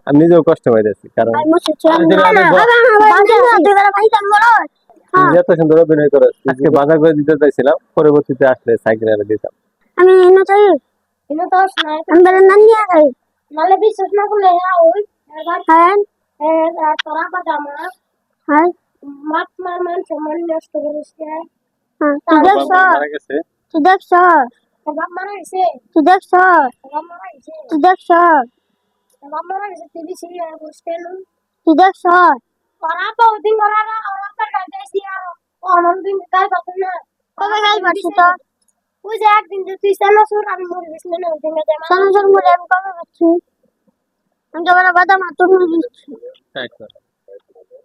আমি নিজেও কষ্ট পাইতেছি কারণ এত সুন্দর অভিনয় করে আজকে বাধা করে দিতে চাইছিলাম, পরবর্তীতে আসলে সাইকেল এনে দিতাম। আমি এনে চাই এনে তো আমি বলে নানিয়া চাই নালে বিশ্বাস না করলে ওই হ্যাঁ তোরা বাদামা হ্যাঁ মাত মান সম্মান নষ্ট করিস হ্যাঁ তুই দেখছ বাবা মারা গেছে তুই দেখছ বাবা মারা গেছে তুই দেখছ বাবা মারা গেছে টিভি সিরিয়াল বসতে তুই দেখছ ওরা বহুদিন ওরা তার কাছে এসে আর অনন দিন কাজ করতে না কবে কাজ করছিস তো ওই যে একদিন যে তুই সানাসুর আমি মরে গেছিলাম না ওই দিন সানাসুর মরে আমি কবে করছি আমি তো বড় বাদাম আতুর মরে দিচ্ছি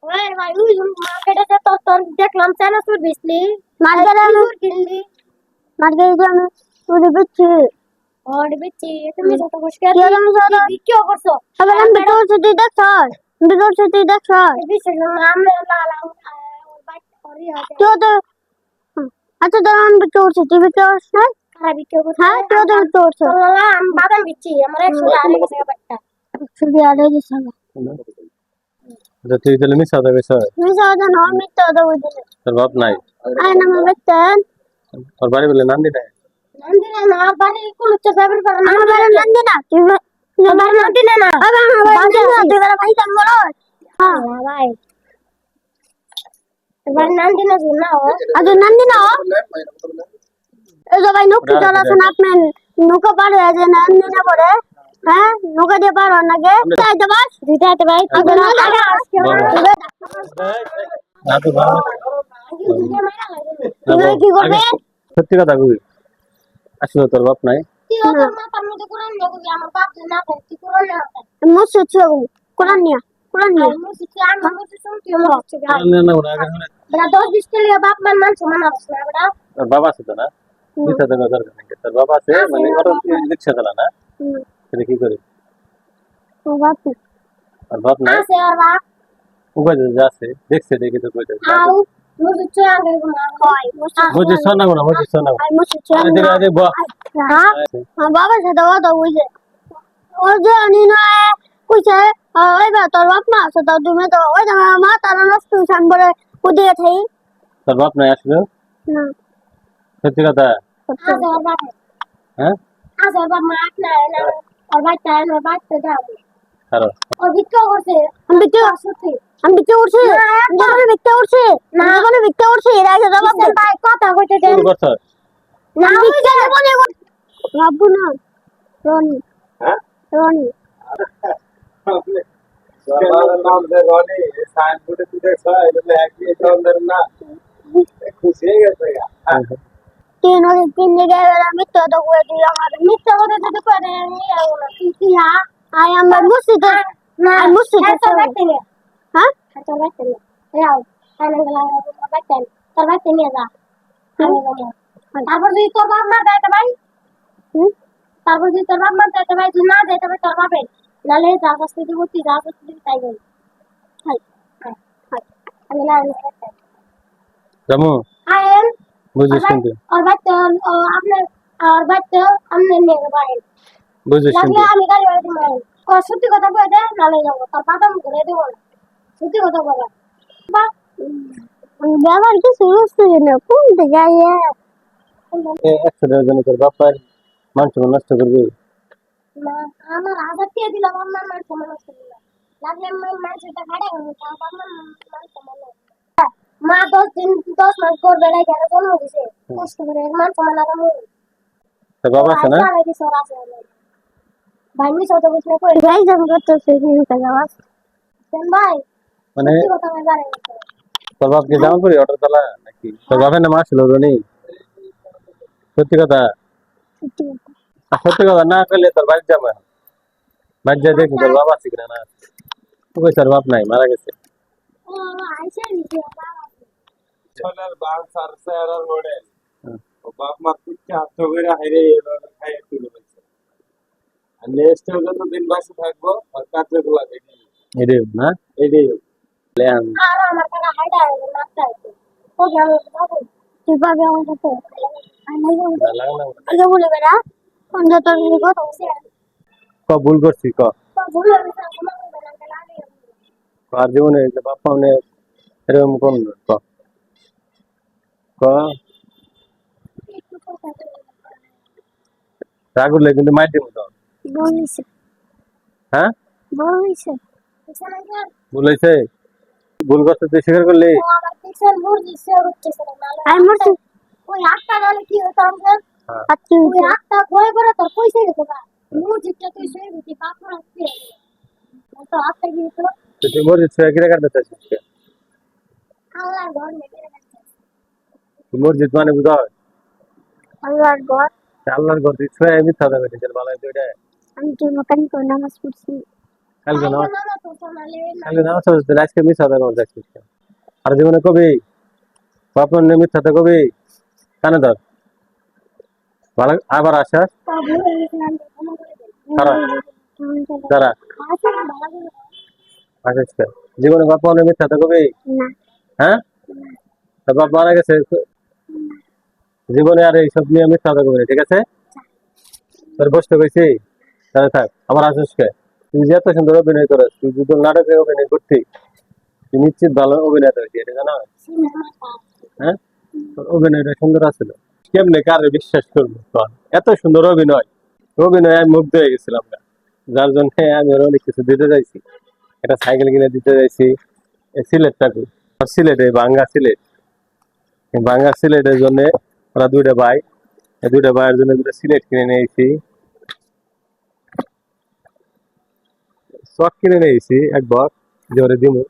ওই ভাই ওই মার্কেটে যে তো দেখলাম সানাসুর বিসলি মার্কেটে আমি কিনলি মার্কেটে আমি ওরে বেচছি ওরে বেচছি তুমি যত বসকে কি করছো আবার আমি তো তুই দেখছ বিগড় তুই দেখছ বিশেষ নাম লালা তো তো আচ্ছা তো আমি বিক্রি করছি তুই বিক্রি করছ না হ্যাঁ বিক্রি করছি হ্যাঁ তুই তো বিক্রি করছ আমি বাদাম বিচ্ছি আমার 100 আড়াই গেছে ব্যাপারটা 100 আড়াই গেছে তুই তাহলে মিশা দেবে স্যার মিশা দে না মিথ্যা দে ওই দিন তোর বাপ নাই আয় না বেতেন তোর বাড়ি বলে নান্দি নাই না বাড়ি কোন চাপের পর না আমার বাড়ি নান্দি না তুই আমার নান্দি না বাবা আমার বাড়ি না তুই বড় ভাই কাম বলো হ্যাঁ ভাই বাড়ি নান্দি না না আজ নান্দি না এই যে ভাই নৌকা চালাছেন আপনি নৌকা পার হয়ে যায় নান্দি না পড়ে হ্যাঁ নৌকা দিয়ে পার হন আগে যাইতে বাস দিতে ভাই আগে না লাগে আজকে না তো ভালো তুই কি করবে সত্যি কথা কই আসলে তোর বাপ নাই তুই তোর মা তার মধ্যে কোরআন নিয়ে কবি আমার বাপ না তুই কোরআন নিয়ে মুসি ছিল কোরআন নিয়ে মুসি ছিল আমি মুসি শুনছি আমার হচ্ছে না ওরা আগে মানে বড় 10-20 টাকা বাপ মান সমান আছে না বড় তোর বাবা আছে তো না মিথ্যা দেওয়া দরকার নেই তোর বাবা আছে মানে ওরা রিকশা চালা না তাহলে কি করে তোর বাপ তোর বাপ নাই আছে আর বাপ উপায় আছে দেখছে দেখে তো কইতে আও মুসি ছিল আগে না হয় মুঝে সোনা না মুঝে সোনা মুসি ছিল আরে আরে বাহ হ্যাঁ বাবা সাথে কথা কইছে ও যে আনি না কইছে ওই বা তোর বাপ মা আছে তো তুমি তো ওই মা তার নষ্ট সামনে ওদিকে থাই তোর বাপ নাই আসলে না সত্যি কথা হ্যাঁ আচ্ছা বাবা মা না আর বাচ্চা না বাচ্চা দাও কারো ও বিক্রি করছে আমি বিক্রি করছি আমি বিক্রি করছি আমি বিক্রি করছি না আমি বিক্রি করছি এর আগে জবাব দে ভাই কথা কইতে দেন শুরু করছ না আমি জানি মনে বাবু না রনি হ্যাঁ রনি নাম দে রনি সাইন ফুটে তুই দেখ এটা একই সৌন্দর না খুশি হয়ে গেছে तीन और तीन जगह वाला मित्र तो कोई दिया हमारे मित्र को तो कोई नहीं है वो किया आई एम मुसी तो ना मुसी तो बैठे हैं हां तो बैठे हैं आओ आने वाला बैठे हैं तो बैठे नहीं जा তারপর যদি তোর বাপ মা দেয় ভাই তারপর যদি তোর বাপ মা দেয় ভাই যদি না দেয় তবে তোর বাপের নালে যা কাছে দিব তুই যা কাছে দিবি তাই বল হাই হাই আমি না জামু আয়েন বুঝিস কিন্তু और बात आपने और बात हमने मेरे बारे বুঝিস লাগলে কিন্তু আমি গাড়ি বাড়ি মাই ও সত্যি কথা কই দে নালে যাব তার পাতা মুখ করে দেব না সত্যি কথা বলা বা ব্যবহার কি শুরু হচ্ছে না কোন দিকে আইয়া এ অ্যাক্সিডেন্টের জন্য তোর বাবার মানুষ নষ্ট করবি না আমার আদর দিয়ে দিলাম আমার মান সম্মান নষ্ট দিল লাগলে আমি মানুষটা গাড়ি আমি তাও আমার মান সম্মান মা 10 দিন 10 মাস পর বেড়াই গেল জন্ম দিছে কষ্ট করে মান সম্মান লাগামু তোর বাবা আছে না ভাই মি সতে বুঝলে কই ভাই যখন করতেছে কিন্তু আওয়াজ সেন ভাই মানে কি কথা আমি জানি না তোর বাপকে জামা পরি অটো চালা নাকি তোর বাপের নাম আসলো রনি সত্যি কথা সত্যি কথা না করলে তোর বাড়ি যাবে বাড়ি যা দেখি তোর বাবা আছে কিনা না ওই তোর বাপ নাই মারা গেছে ও আইছে নি সোনার বাল সারছে আর ওড়ে ও বাপ মা কুচ্চা হাত ধরে হাইরে খাই তুলে বলছে আর নেক্সট যত দিন বাসে থাকবো আর কাজগুলো দেখি এরে না এটাই লেন আর আমার কাছে হাইডা মারতে ও জানো বাবু তুই পাবে আমার সাথে আমি লাগা না আগে বলে বেড়া কোন তোর কথা হইছে ক ভুল করছি ক ভুলে গেছে তোমার বেলাতে লাগে আর জীবনে যে বাপ মা অনেক এরকম কোন ক ক একটু কথা রাগ উঠলে কিন্তু মাইর দিব তো বলিছে হ্যাঁ বলিছে এখানে গিয়ে ভুল হয়েছে ভুল করতে তুই স্বীকার করলি ও আবার পিছন মুরগি সে উঠতেছে না আর মুরগি ওই আটটা নালে কি হতো আমাদের হ্যাঁ ওই আটটা ভয় করে তোর পয়সা দিতে পার মুরগিটা তুই সে দিতে পাপ না কি তো আটটা কি তো তো তুই মসজিদ ছুঁয়ে কিনে কাটতে চাইছিস কে? আল্লাহ ঘর নেই তুই মসজিদ মানে বুঝা হয় আল্লাহর ঘর আল্লাহর ঘর তুই ছুঁয়ে মিথ্যা দেবে নিজের ভালো তো এটা আমি তো মকান করে নামাজ পড়ছি কালকে নামাজ না তো সোনালে কালকে নামাজ পড়ছিস আজকে মিথ্যা দেবে আমার দেখছিস কে? আর জীবনে কবি বাপ মা মিথ্যাতে কবি কানে ধর ভালো আবার আসাস তো ভুলে গেছিলাম ক্ষমা করে দে কারণ যারা আসলে ভালো আসাস কে? জীবনে বাপ মা মিথ্যাতে কবি না হ্যাঁ তোর বাপ মারা গেছে জীবনে আর এইসব নিয়ে মিথ্যা কথা কবি না, ঠিক আছে তোর বসতে কইছি তাহলে থাক আবার আসিস কে? তুই যে এত সুন্দর অভিনয় করিস তুই যদি নাটকে অভিনয় করতি তুই নিশ্চিত ভালো অভিনেতা হইতি এটা জানো হ্যাঁ তোর অভিনয়টা সুন্দর আছিল কেমনে কারে বিশ্বাস করবো তোর এত সুন্দর অভিনয় অভিনয় আমি মুগ্ধ হয়ে গেছিলাম না যার জন্য আমি ওর অনেক কিছু দিতে চাইছি একটা সাইকেল কিনে দিতে চাইছি সিলেটটাকে সিলেটে বাঙ্গা সিলেট এই বাঙ্গা সিলেটের জন্য ওরা দুইটা ভাই এই দুইটা ভাইয়ের জন্য দুটো সিলেট কিনে নিয়েছি চক কিনে নিয়েছি এক বক যে ওরে দিমু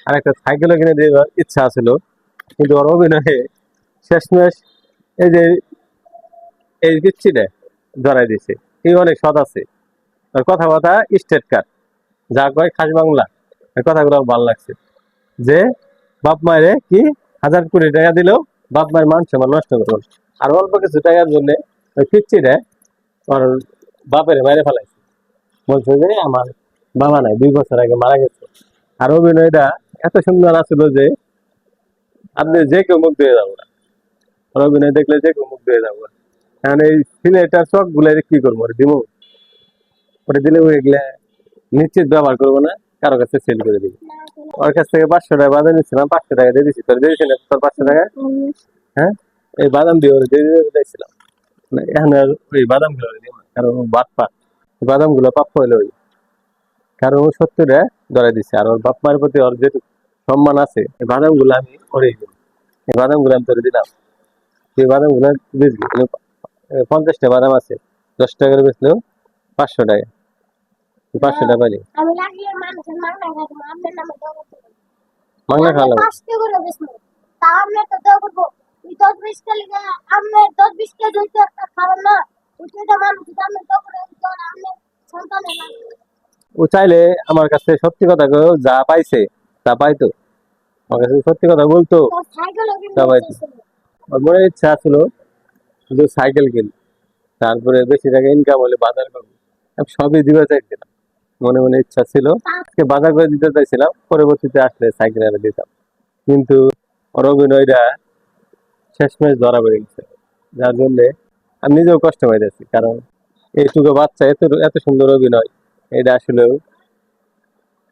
আর একটা সাইকেলও কিনে দেওয়ার ইচ্ছা ছিল কিন্তু ওর অভিনয়ে শেষমেশ এই যে এই পিচ্ছিটা ধরাই দিছে এই অনেক সৎ আছে আর কথাবার্তা স্টেট কাট যা কয় খাস বাংলা এই কথাগুলো আমার ভালো লাগছে যে বাপ মায়ের কি 1000 কোটি টাকা দিলেও বাপ মায়ের মান সম্মান নষ্ট করবো না। আর অল্প কিছু টাকার জন্য ওই পিচ্ছিটা ওর বাপের মায়ের ফেলাইছে বলছে যে আমার বাবা নাই 2 বছর আগে মারা গেছে আর অভিনয়টা এত সুন্দর আছিল যে আপনি যে কেউ মুগ্ধ হয়ে যাবো না আর অভিনয় দেখলে যে কেউ মুগ্ধ হয়ে যাবো কারণ এই সিলেটার চক গুলো কি করবো ওরে দিব ওরে দিলে ওইগুলা নিশ্চিত ব্যবহার করবো না কারো কাছে সেল করে দিবি ওর কাছ থেকে 500 টাকা বাদাম নিচ্ছিলাম 500 টাকা দিয়ে দিচ্ছি তোর দিয়েছি না তোর 500 টাকা হ্যাঁ এই বাদাম দিয়ে ওরে দিয়ে দিয়েছিলাম এখন আর ওই বাদাম গুলো দিব না কারণ বাদ পা বাদাম গুলো প্রাপ্য হইলো ওই কারণ ও সত্যটা ধরে দিছে আর ওর বাপ মায়ের প্রতি ওর যেটুকু সম্মান আছে এই বাদাম গুলো আমি ওরে দিই এই বাদাম গুলো আমি তোরে দিলাম এই বাদাম গুলো বেচবি 50টা বাদাম আছে 10 টাকা করে বেচলেও 500 টাকা 500 টাকা পাইলি আমি লাগিয়ে মানুষের মাংনা খাবো আপনার নামে দাও মাংনা খাওয়া লাগবে 5 টাকা করে বেশি তা আপনি তো দাও করবো এই 10-20 টা লিগে আপনি 10-20 টা যদি একটা খাবেন না ওইটা মানুষ আপনি দাও করে তো আপনি সন্তানের লাগবে ও চাইলে আমার কাছে সত্যি কথা কয়েও যা পাইছে তা পাইতো আমার কাছে সত্যি কথা বলতো তোর সাইকেলও কিন্তু তা পাইতো ওর মনে ইচ্ছা ছিল যে সাইকেল কিনবো তারপরে বেশি টাকা ইনকাম হলে বাজার করবো আমি সবই দিতে চাইছিলাম মনে মনে ইচ্ছা ছিল আজকে বাজার করে দিতে চাইছিলাম পরবর্তীতে আসলে সাইকেল এনে দিতাম কিন্তু ওর অভিনয়টা শেষমেশ ধরা পড়ে গেছে যার জন্যে আমি নিজেও কষ্ট পাইতেছি কারণ এইটুকু বাচ্চা এত এত সুন্দর অভিনয় এটা আসলেও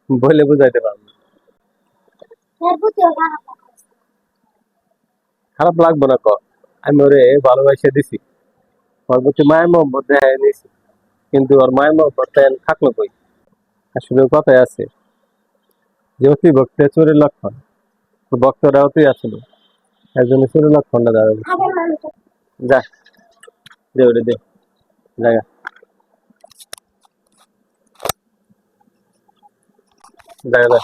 বলে বুঝাইতে পারবো না। এর প্রতিও খারাপ লাগে। খারাপ লাগবো না ক আমি ওরে ভালোবাসে দিছি ওর প্রতি মায়ের মহব্বত দেখাই নিয়েছি কিন্তু ওর মায়ের মহব্বত থাকলো কই আসলে কথাই আছে যে অতি ভক্তে চোরের লক্ষণ ভক্তরা অতি আসলো এর জন্য চোরের লক্ষণটা দাঁড়াবে আগের মানুষ যা দে ওরে দে জায়গা জায়গা